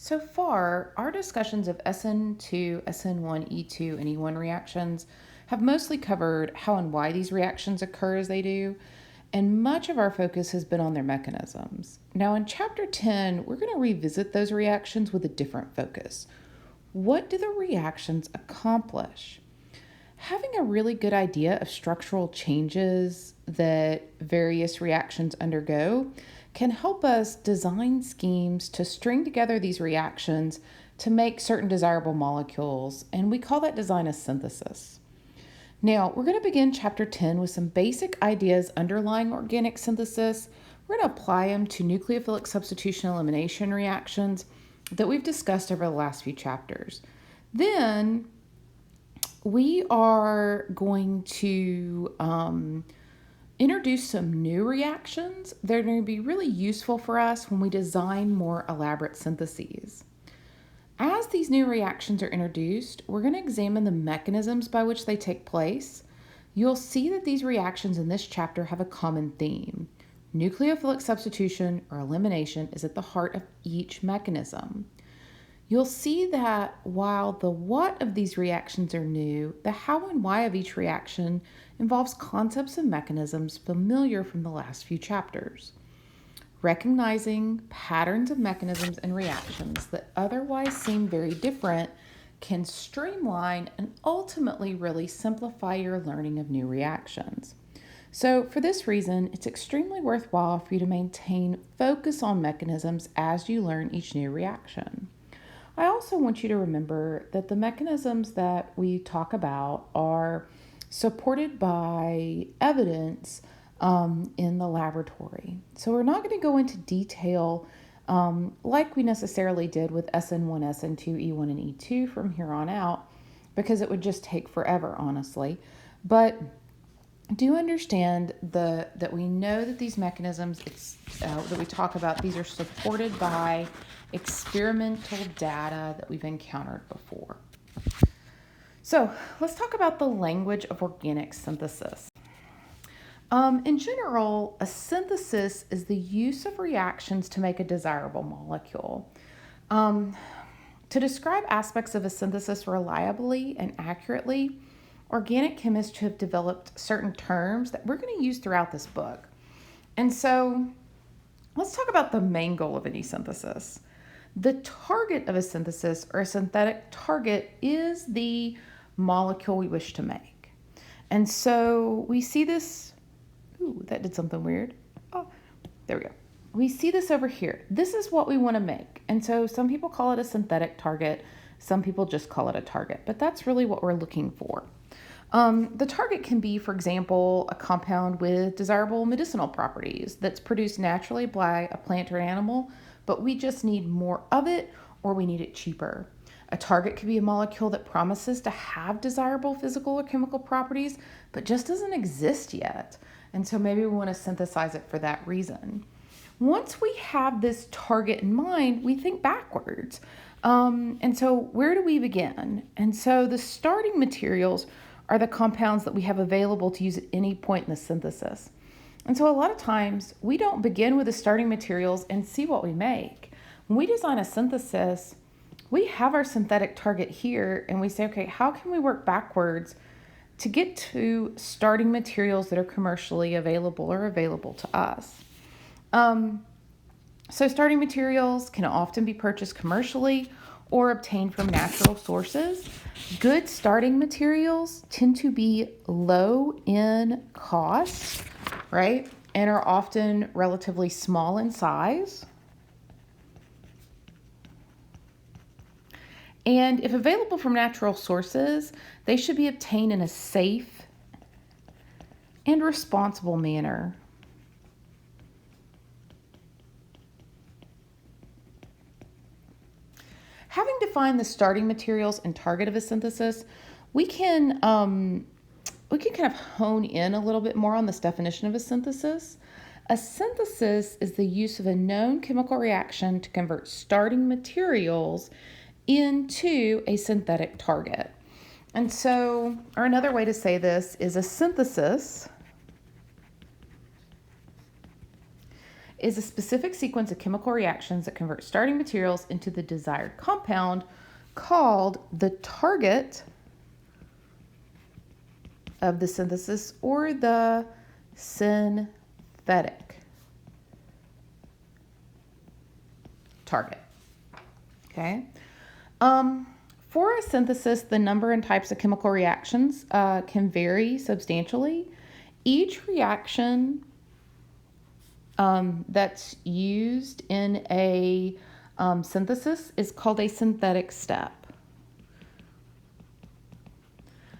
So far, our discussions of SN2, SN1, E2, and E1 reactions have mostly covered how and why these reactions occur as they do, and much of our focus has been on their mechanisms. Now, in Chapter 10, we're going to revisit those reactions with a different focus. What do the reactions accomplish? Having a really good idea of structural changes that various reactions undergo can help us design schemes to string together these reactions to make certain desirable molecules, and we call that design a synthesis. Now, we're going to begin Chapter 10 with some basic ideas underlying organic synthesis. We're going to apply them to nucleophilic substitution elimination reactions that we've discussed over the last few chapters. Then we are going to introduce some new reactions. They're going to be really useful for us when we design more elaborate syntheses. As these new reactions are introduced, we're going to examine the mechanisms by which they take place. You'll see that these reactions in this chapter have a common theme. Nucleophilic substitution or elimination is at the heart of each mechanism. You'll see that while the what of these reactions are new, the how and why of each reaction involves concepts and mechanisms familiar from the last few chapters. Recognizing patterns of mechanisms and reactions that otherwise seem very different can streamline and ultimately really simplify your learning of new reactions. So for this reason, it's extremely worthwhile for you to maintain focus on mechanisms as you learn each new reaction. I also want you to remember that the mechanisms that we talk about are supported by evidence in the laboratory. So we're not going to go into detail like we necessarily did with SN1, SN2, E1, and E2 from here on out, because it would just take forever, honestly. But do understand that we know that these mechanisms that we talk about, these are supported by experimental data that we've encountered before. So let's talk about the language of organic synthesis. In general, a synthesis is the use of reactions to make a desirable molecule. To describe aspects of a synthesis reliably and accurately, organic chemists have developed certain terms that we're going to use throughout this book. And so let's talk about the main goal of any synthesis. The target of a synthesis or a synthetic target is the molecule we wish to make. And so we see this, that did something weird. Oh, there we go. We see this over here. This is what we want to make. And so some people call it a synthetic target. Some people just call it a target, but that's really what we're looking for. The target can be, for example, a compound with desirable medicinal properties that's produced naturally by a plant or an animal, but we just need more of it or we need it cheaper. A target could be a molecule that promises to have desirable physical or chemical properties, but just doesn't exist yet. And so maybe we want to synthesize it for that reason. Once we have this target in mind, we think backwards. And so where do we begin? And so the starting materials are the compounds that we have available to use at any point in the synthesis. And so a lot of times we don't begin with the starting materials and see what we make. When we design a synthesis, we have our synthetic target here and we say, okay, how can we work backwards to get to starting materials that are commercially available or available to us? So starting materials can often be purchased commercially or obtained from natural sources. Good starting materials tend to be low in cost, right? And are often relatively small in size. And if available from natural sources, they should be obtained in a safe and responsible manner. Having defined the starting materials and target of a synthesis, we can kind of hone in a little bit more on this definition of a synthesis. A synthesis is the use of a known chemical reaction to convert starting materials into a synthetic target. And so, or another way to say this is a synthesis is a specific sequence of chemical reactions that convert starting materials into the desired compound called the target of the synthesis or the synthetic target. Okay. For a synthesis, the number and types of chemical reactions can vary substantially. Each reaction that's used in a synthesis is called a synthetic step.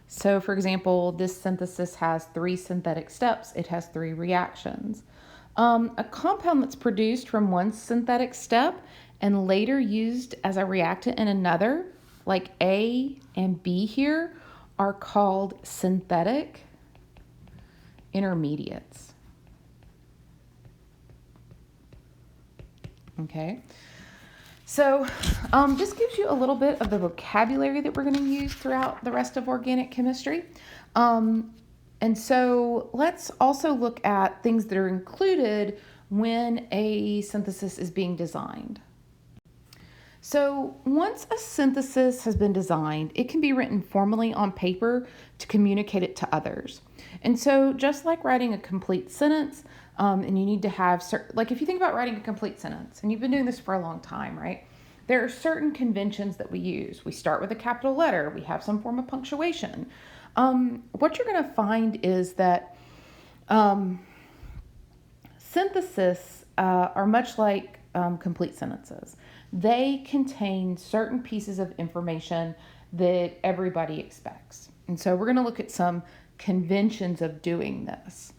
So, for example, this synthesis has 3 synthetic steps. It has 3 reactions. A compound that's produced from one synthetic step and later used as a reactant in another, like A and B here, are called synthetic intermediates. Okay. So this gives you a little bit of the vocabulary that we're going to use throughout the rest of organic chemistry. And so let's also look at things that are included when a synthesis is being designed. So once a synthesis has been designed, it can be written formally on paper to communicate it to others. And so just like writing a complete sentence, and you need to have, like if you think about writing a complete sentence, and you've been doing this for a long time, right? There are certain conventions that we use. We start with a capital letter. We have some form of punctuation. What you're going to find is that synthesis are much like complete sentences. They contain certain pieces of information that everybody expects. And so we're going to look at some conventions of doing this.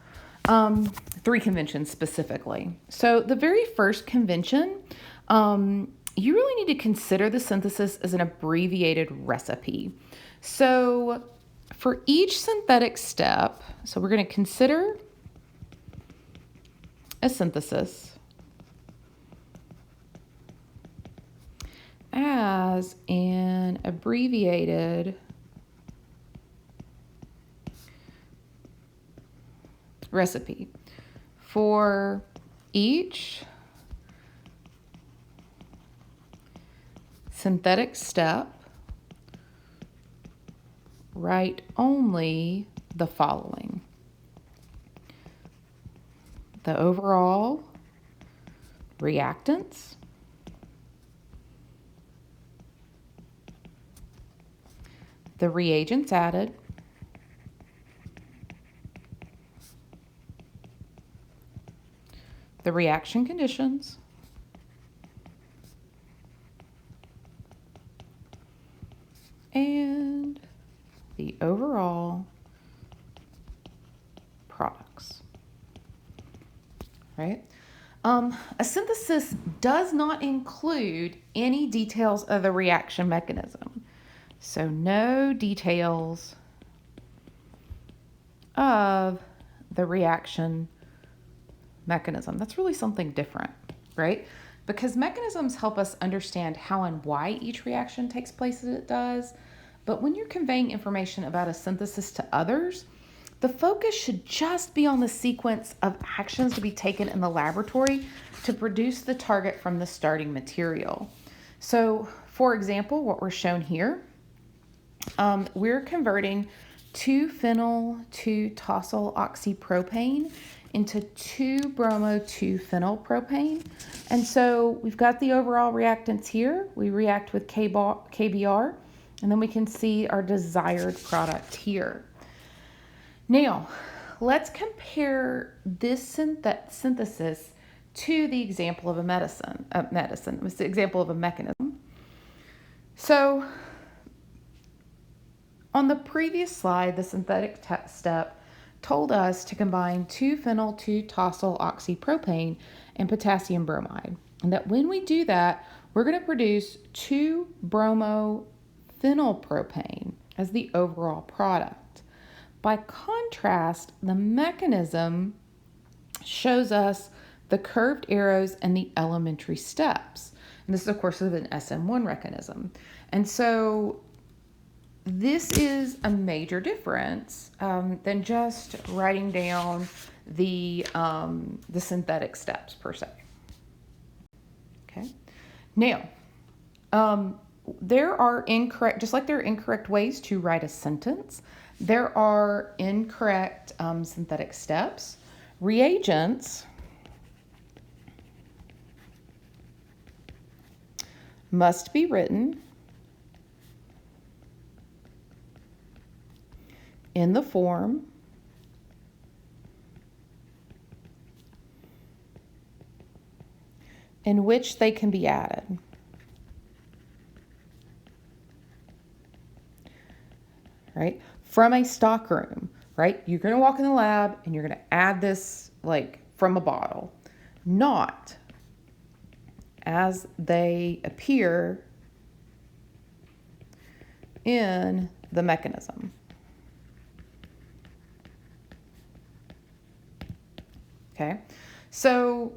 3 conventions specifically. So the very first convention, you really need to consider the synthesis as an abbreviated recipe. So for each synthetic step, so we're going to consider a synthesis as an abbreviated recipe. For each synthetic step, write only the following: the overall reactants, the reagents added, the reaction conditions, and the overall products. Right? A synthesis does not include any details of the reaction mechanism. So no details of the reaction mechanism. That's really something different, right? Because mechanisms help us understand how and why each reaction takes place as it does. But when you're conveying information about a synthesis to others, the focus should just be on the sequence of actions to be taken in the laboratory to produce the target from the starting material. So, for example, what we're shown here, we're converting 2-phenyl-2-tosyl oxypropane into 2-bromo-2-phenylpropane. And so we've got the overall reactants here. We react with KBr, and then we can see our desired product here. Now, let's compare this synthesis to the example of a medicine. It's the example of a mechanism. So, on the previous slide, the synthetic step told us to combine 2-phenyl-2-tosyl oxypropane and potassium bromide. And that when we do that, we're going to produce 2-bromo-phenylpropane as the overall product. By contrast, the mechanism shows us the curved arrows and the elementary steps. And this is, of course, an SN1 mechanism. And so this is a major difference than just writing down the synthetic steps per se. Okay. Now, there are incorrect, just like there are incorrect ways to write a sentence, there are incorrect synthetic steps. Reagents must be written in the form in which they can be added. Right? From a stockroom, right? You're going to walk in the lab and you're going to add this like from a bottle, not as they appear in the mechanism. Okay, so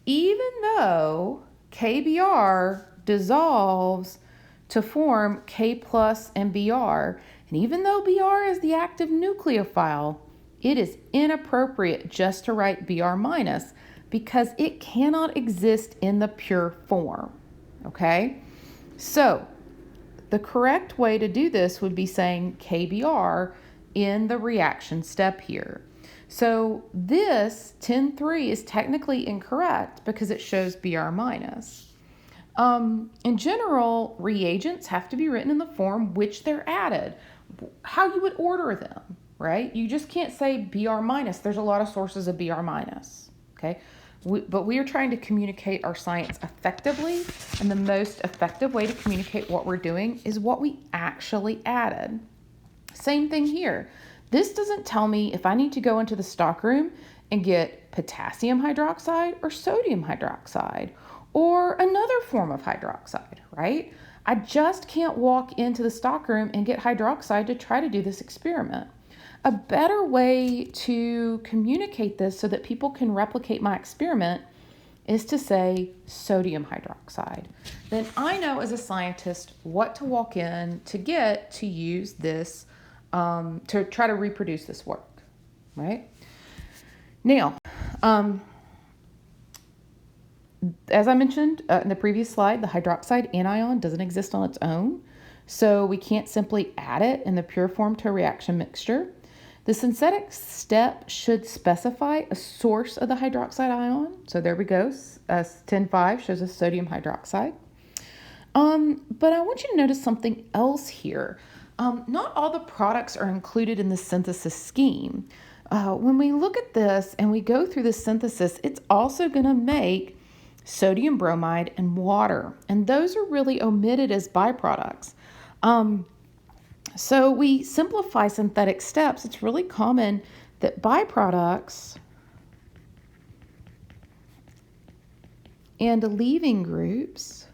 even though KBr dissolves to form K plus and Br, and even though Br is the active nucleophile, it is inappropriate just to write Br minus because it cannot exist in the pure form, okay? So the correct way to do this would be saying KBr in the reaction step here. So this 10.3 is technically incorrect because it shows Br minus. In general, reagents have to be written in the form which they're added, how you would order them, right? You just can't say Br minus. There's a lot of sources of Br minus, okay? But we are trying to communicate our science effectively, and the most effective way to communicate what we're doing is what we actually added. Same thing here. This doesn't tell me if I need to go into the stockroom and get potassium hydroxide or sodium hydroxide or another form of hydroxide, right? I just can't walk into the stockroom and get hydroxide to try to do this experiment. A better way to communicate this so that people can replicate my experiment is to say sodium hydroxide. Then I know as a scientist what to walk in to get to use this, to try to reproduce this work, right? Now, as I mentioned in the previous slide, the hydroxide anion doesn't exist on its own, so we can't simply add it in the pure form to a reaction mixture. The synthetic step should specify a source of the hydroxide ion. So there we go. 10.5 shows us sodium hydroxide. But I want you to notice something else here. Not all the products are included in the synthesis scheme. When we look at this and we go through the synthesis, it's also going to make sodium bromide and water, and those are really omitted as byproducts. So we simplify synthetic steps. It's really common that byproducts and leaving groups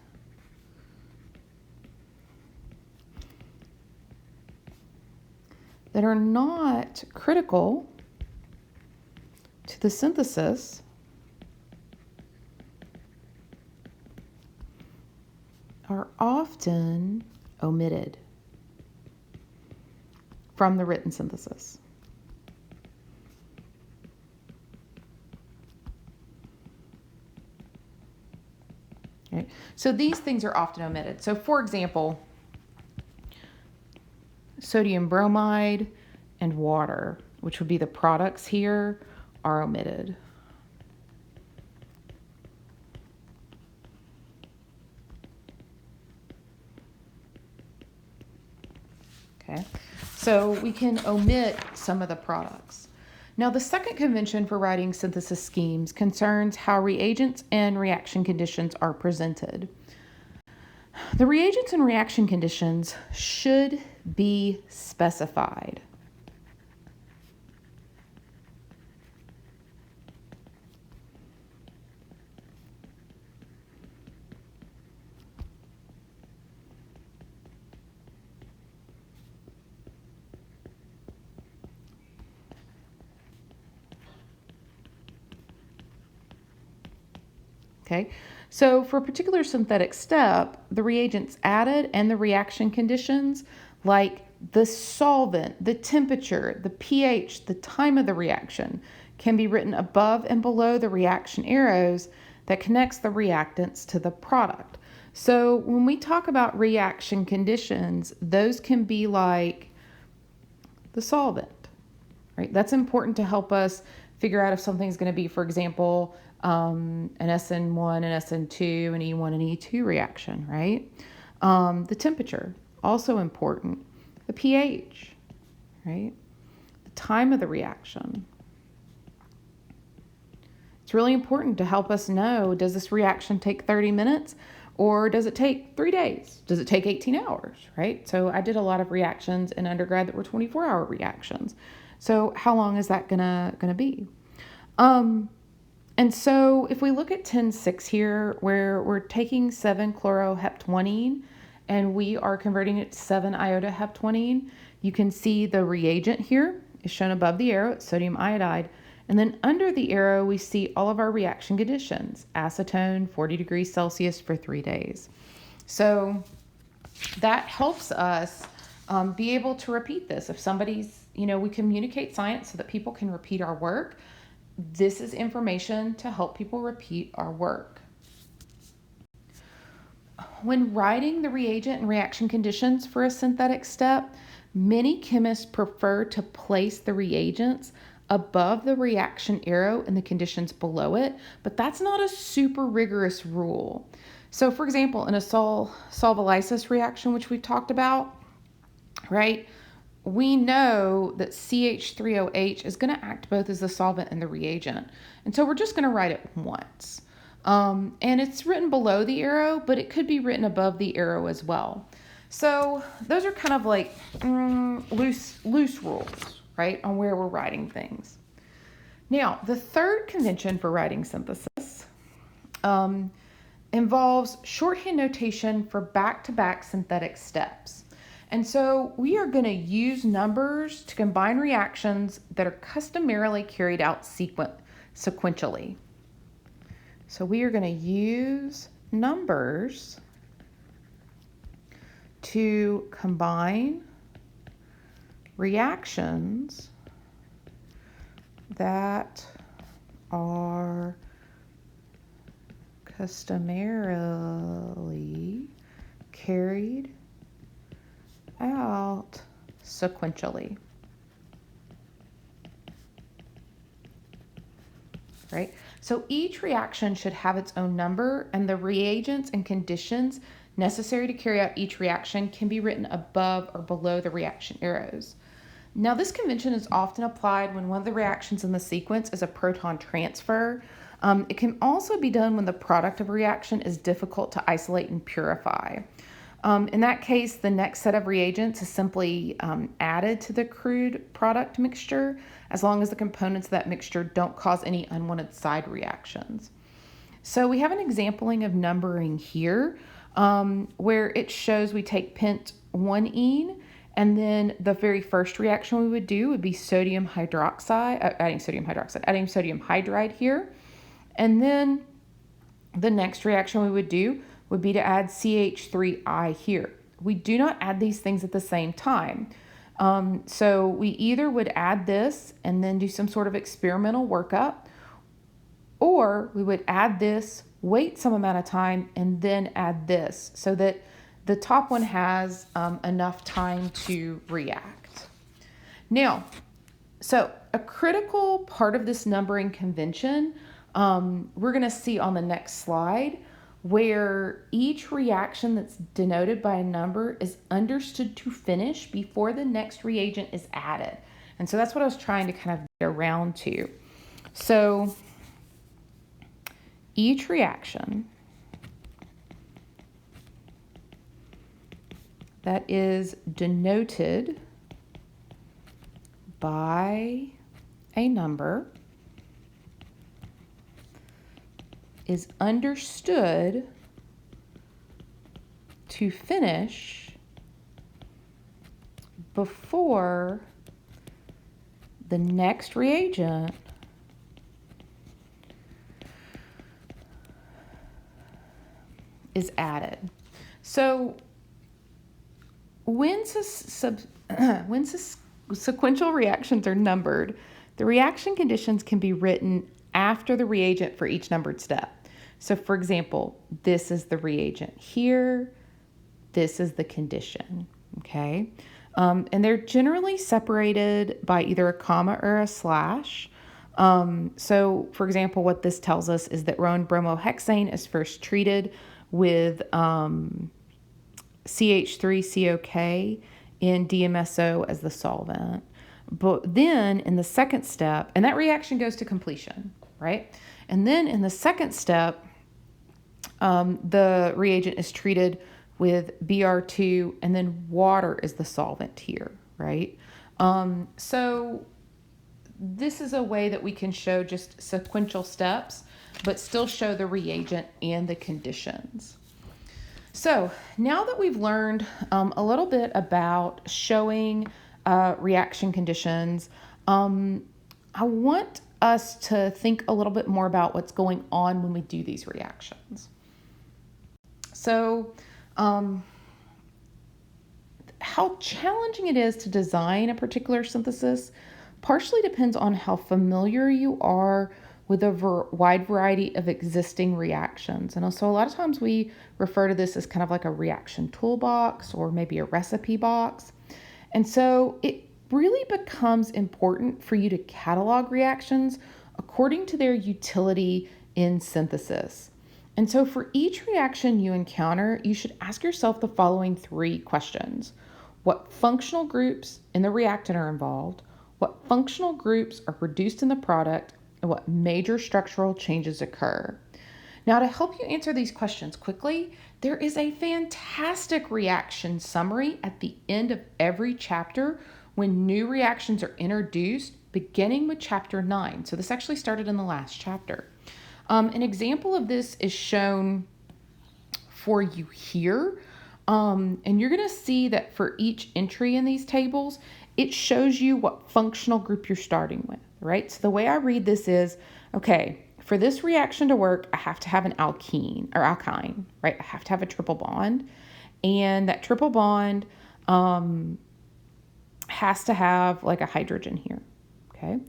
that are not critical to the synthesis are often omitted from the written synthesis. Okay. So these things are often omitted. So for example, sodium bromide and water, which would be the products here, are omitted. Okay, so we can omit some of the products. Now, the second convention for writing synthesis schemes concerns how reagents and reaction conditions are presented. The reagents and reaction conditions should be specified. Okay, so for a particular synthetic step, the reagents added and the reaction conditions, like the solvent, the temperature, the pH, the time of the reaction can be written above and below the reaction arrows that connects the reactants to the product. So when we talk about reaction conditions, those can be like the solvent, right? That's important to help us figure out if something's going to be, for example, an SN1 and SN2 and E1 and E2 reaction, right? The temperature, also important. The pH, right? The time of the reaction. It's really important to help us know, does this reaction take 30 minutes or does it take 3 days? Does it take 18 hours, right? So I did a lot of reactions in undergrad that were 24-hour reactions. So how long is that gonna be? And so if we look at 10.6 here, where we're taking 7-chloroheptwanine and we are converting it to 7-iodaheptwanine, you can see the reagent here is shown above the arrow, it's sodium iodide. And then under the arrow, we see all of our reaction conditions, acetone, 40 degrees Celsius for 3 days. So that helps us be able to repeat this. If somebody's, we communicate science so that people can repeat our work. This is information to help people repeat our work. When writing the reagent and reaction conditions for a synthetic step, many chemists prefer to place the reagents above the reaction arrow and the conditions below it, but that's not a super rigorous rule. So for example, in a solvolysis reaction, which we've talked about, right, we know that CH3OH is going to act both as the solvent and the reagent. And so we're just going to write it once. And it's written below the arrow, but it could be written above the arrow as well. So those are kind of like loose rules, right, on where we're writing things. Now, the third convention for writing synthesis involves shorthand notation for back-to-back synthetic steps. And so we are going to use numbers to combine reactions that are customarily carried out sequentially. So we are going to use numbers to combine reactions that are customarily carried out sequentially, right? So each reaction should have its own number, and the reagents and conditions necessary to carry out each reaction can be written above or below the reaction arrows. Now, this convention is often applied when one of the reactions in the sequence is a proton transfer. It can also be done when the product of a reaction is difficult to isolate and purify. In that case, the next set of reagents is simply added to the crude product mixture, as long as the components of that mixture don't cause any unwanted side reactions. So we have an exampling of numbering here, where it shows we take pent 1-ene, and then the very first reaction we would do would be sodium hydroxide, adding sodium hydride here. And then the next reaction we would do would be to add CH3I here. We do not add these things at the same time. So we either would add this and then do some sort of experimental workup, or we would add this, wait some amount of time, and then add this so that the top one has enough time to react. Now, so a critical part of this numbering convention, we're going to see on the next slide, where each reaction that's denoted by a number is understood to finish before the next reagent is added. And so that's what I was trying to kind of get around to. So each reaction that is denoted by a number is understood to finish before the next reagent is added. So when, sequential reactions are numbered, the reaction conditions can be written after the reagent for each numbered step. So for example, this is the reagent here, this is the condition, okay? And they're generally separated by either a comma or a slash. So for example, what this tells us is that rowan bromohexane is first treated with CH3COK in DMSO as the solvent. But then in the second step, and that reaction goes to completion, right? And then in the second step, the reagent is treated with Br2, and then water is the solvent here, right? So this is a way that we can show just sequential steps, but still show the reagent and the conditions. So now that we've learned a little bit about showing reaction conditions, I want us to think a little bit more about what's going on when we do these reactions. So how challenging it is to design a particular synthesis partially depends on how familiar you are with a wide variety of existing reactions. And so a lot of times we refer to this as kind of like a reaction toolbox or maybe a recipe box. And so it really becomes important for you to catalog reactions according to their utility in synthesis. And so for each reaction you encounter, you should ask yourself the following 3 questions. What functional groups in the reactant are involved? What functional groups are produced in the product? And what major structural changes occur? Now, to help you answer these questions quickly, there is a fantastic reaction summary at the end of every chapter when new reactions are introduced, beginning with chapter 9. So this actually started in the last chapter. An example of this is shown for you here. And you're going to see that for each entry in these tables, it shows you what functional group you're starting with, right? So the way I read this is, okay, for this reaction to work, I have to have an alkene or alkyne, right? I have to have a triple bond. And that triple bond has to have like a hydrogen here, okay?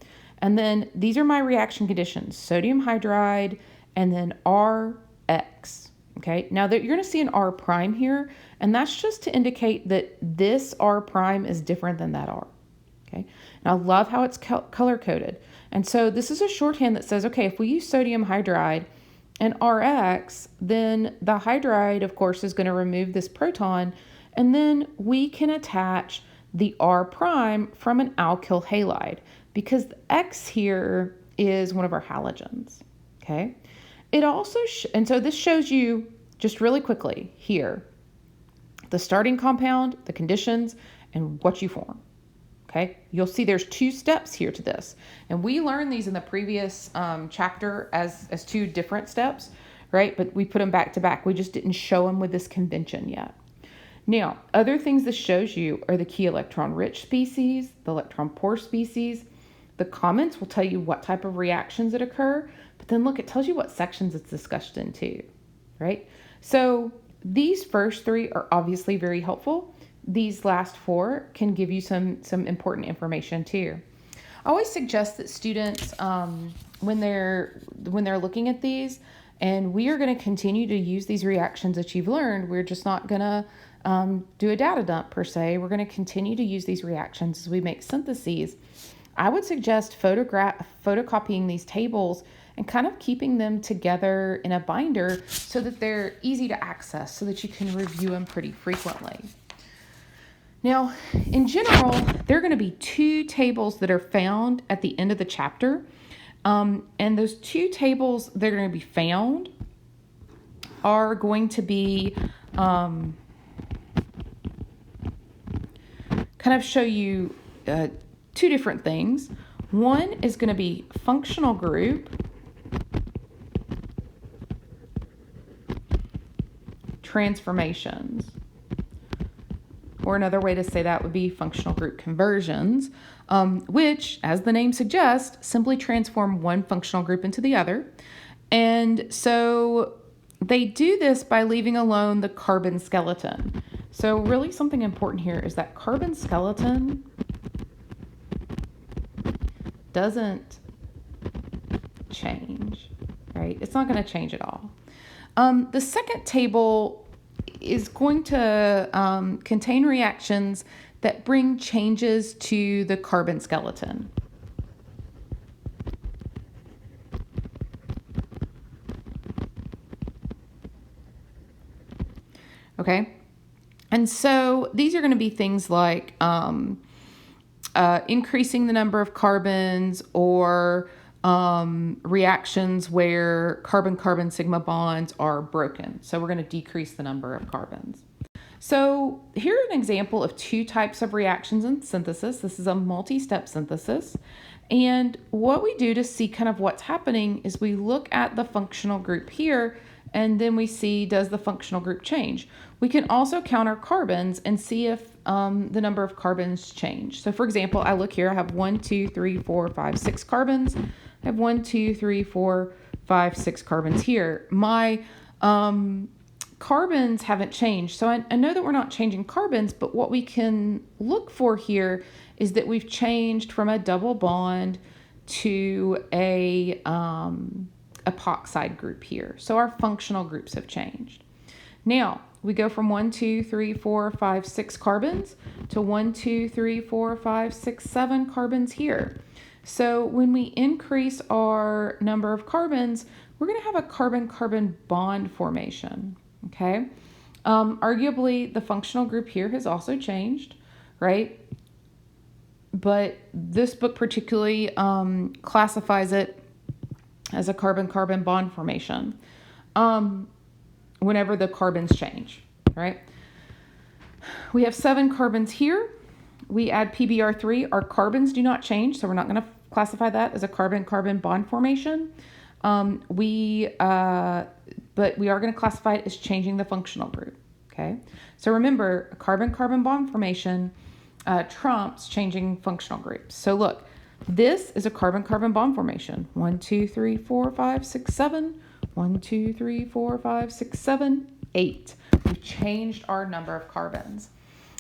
And then these are my reaction conditions, sodium hydride and then RX, okay? Now that you're going to see an R prime here, and that's just to indicate that this R prime is different than that R, okay? And I love how it's color-coded. And so this is a shorthand that says, okay, if we use sodium hydride and RX, then the hydride, of course, is going to remove this proton, and then we can attach the R prime from an alkyl halide because the X here is one of our halogens, okay? It also, and so this shows you just really quickly here, the starting compound, the conditions, and what you form, okay? You'll see there's 2 steps here to this. And we learned these in the previous chapter as 2 different steps, right? But we put them back to back. We just didn't show them with this convention yet. Now, other things this shows you are the key electron-rich species, the electron-poor species. The comments will tell you what type of reactions that occur, but then look, it tells you what sections it's discussed in too, right? So these first 3 are obviously very helpful. These last 4 can give you some important information too. I always suggest that students, when they're looking at these, and we are going to continue to use these reactions that you've learned, we're just not going to do a data dump per se. We're going to continue to use these reactions as we make syntheses. I would suggest photocopying these tables and kind of keeping them together in a binder so that they're easy to access, so that you can review them pretty frequently. Now, in general, there are going to be 2 tables that are found at the end of the chapter. And those 2 tables that are going to be found are going to be kind of show you 2 different things. One is going to be functional group, transformations, or another way to say that would be functional group conversions, which, as the name suggests, simply transform one functional group into the other. And so they do this by leaving alone the carbon skeleton. So really something important here is that carbon skeleton doesn't change, right? It's not going to change at all. The second table is going to contain reactions that bring changes to the carbon skeleton. Okay, and so these are going to be things like increasing the number of carbons, or reactions where carbon-carbon sigma bonds are broken. So we're going to decrease the number of carbons. So here's an example of two types of reactions in synthesis. This is a multi-step synthesis. And what we do to see kind of what's happening is we look at the functional group here, and then we see, does the functional group change? We can also count our carbons and see if the number of carbons change. So for example, I look here, I have 1, 2, 3, 4, 5, 6 carbons. I have 1, 2, 3, 4, 5, 6 carbons here. My carbons haven't changed. So I know that we're not changing carbons, but what we can look for here is that we've changed from a double bond to a epoxide group here. So our functional groups have changed. Now we go from 1, 2, 3, 4, 5, 6 carbons to 1, 2, 3, 4, 5, 6, 7 carbons here. So when we increase our number of carbons, we're going to have a carbon-carbon bond formation. Okay. Arguably, the functional group here has also changed, right? But this book particularly classifies it as a carbon-carbon bond formation whenever the carbons change, right? We have 7 carbons here. We add PBr3. Our carbons do not change, so we're not going to classify that as a carbon-carbon bond formation. But we are going to classify it as changing the functional group, okay? So remember, a carbon-carbon bond formation trumps changing functional groups. So look, this is a carbon-carbon bond formation. 1, 2, 3, 4, 5, 6, 7. 1, 2, 3, 4, 5, 6, 7, 8. We've changed our number of carbons.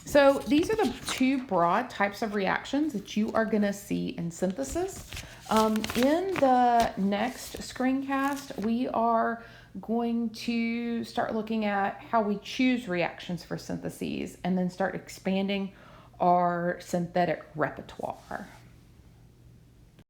So these are the two broad types of reactions that you are going to see in synthesis. In the next screencast, we are going to start looking at how we choose reactions for syntheses and then start expanding our synthetic repertoire.